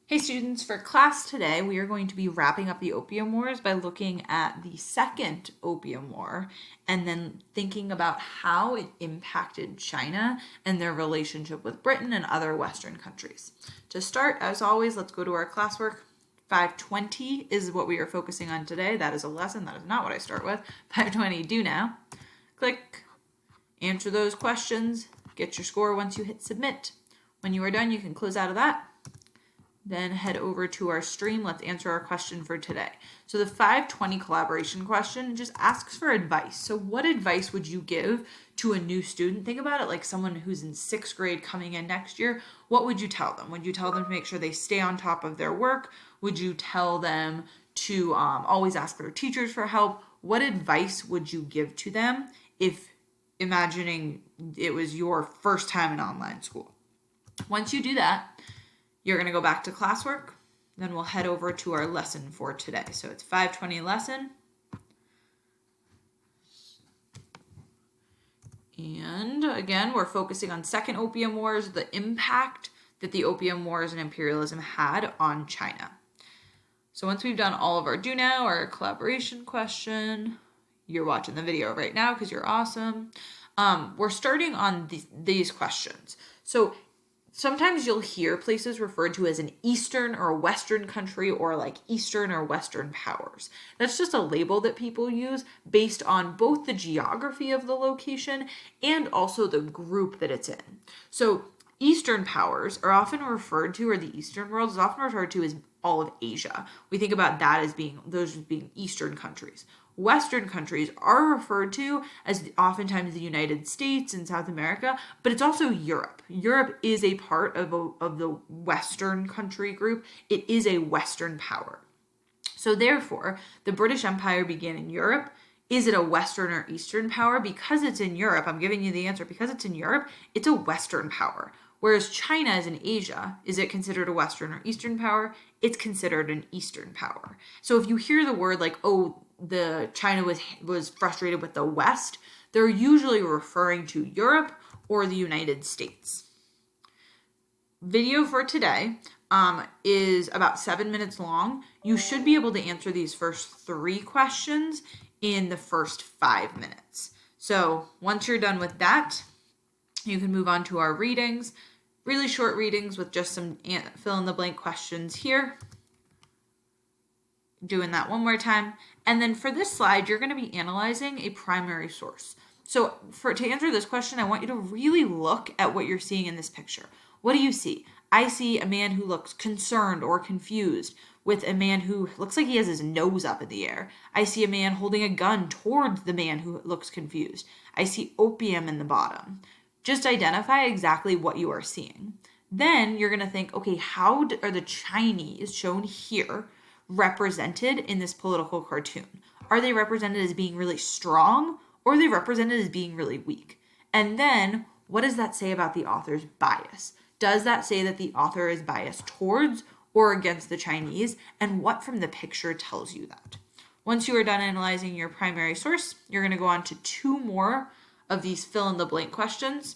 Hey students, for class today, we are going to be wrapping up the Opium Wars by looking at the second Opium War and then thinking about how it impacted China and their relationship with Britain and other Western countries. To start, as always, let's go to our classwork. 520 is what we are focusing on today. That is a lesson. That is not what I start with. 520, do now. Click, answer those questions, get your score once you hit submit. When you are done, you can close out of that. Then head over to our stream. Let's answer our question for today. So the 520 collaboration question just asks for advice. So what advice would you give to a new student? Think about it like someone who's in 6th grade coming in next year. What would you tell them? Would you tell them to make sure they stay on top of their work? Would you tell them to always ask their teachers for help? What advice would you give to them if imagining it was your first time in online school? Once you do that, you're going to go back to classwork, then we'll head over to our lesson for today. So it's 520 lesson. And again, we're focusing on Second Opium Wars, the impact that the Opium Wars and imperialism had on China. So once we've done all of our do now, our collaboration question, you're watching the video right now because you're awesome. We're starting on these questions. So sometimes you'll hear places referred to as an Eastern or a Western country or like Eastern or Western powers. That's just a label that people use based on both the geography of the location and also the group that it's in. So Eastern powers are often referred to, or the Eastern world is often referred to as all of Asia. We think about that as being, those as being Eastern countries. Western countries are referred to as oftentimes the United States and South America, but it's also Europe. Europe is a part of the Western country group. It is a Western power. So therefore, the British Empire began in Europe. Is it a Western or Eastern power? Because it's in Europe, I'm giving you the answer. Because it's in Europe, it's a Western power. Whereas China is in Asia, is it considered a Western or Eastern power? It's considered an Eastern power. So if you hear the word like, oh, the China was frustrated with the West, they're usually referring to Europe or the United States. Video for today is about 7 minutes long. You should be able to answer these first 3 questions in the first 5 minutes. So once you're done with that, you can move on to our readings, really short readings with just some fill in the blank questions here. Doing that one more time. And then for this slide, you're going to be analyzing a primary source. So to answer this question, I want you to really look at what you're seeing in this picture. What do you see? I see a man who looks concerned or confused with a man who looks like he has his nose up in the air. I see a man holding a gun towards the man who looks confused. I see opium in the bottom. Just identify exactly what you are seeing. Then you're going to think, okay, how are the Chinese shown here represented in this political cartoon? Are they represented as being really strong, or are they represented as being really weak? And then what does that say about the author's bias? Does that say that the author is biased towards or against the Chinese? And what from the picture tells you that? Once you are done analyzing your primary source, you're going to go on to 2 more of these fill in the blank questions.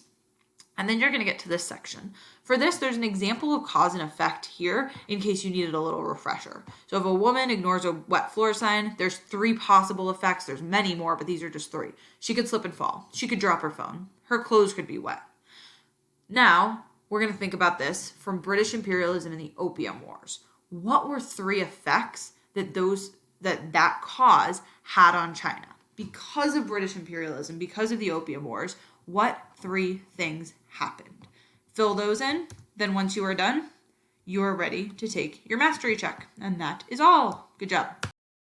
And then you're going to get to this section. For this, there's an example of cause and effect here in case you needed a little refresher. So if a woman ignores a wet floor sign, there's 3 possible effects. There's many more, but these are just 3. She could slip and fall. She could drop her phone. Her clothes could be wet. Now, we're going to think about this from British imperialism and the Opium Wars. What were 3 effects that cause had on China? Because of British imperialism, because of the Opium Wars, what 3 things happened? Fill those in. Then once you are done, you are ready to take your mastery check. And that is all. Good job.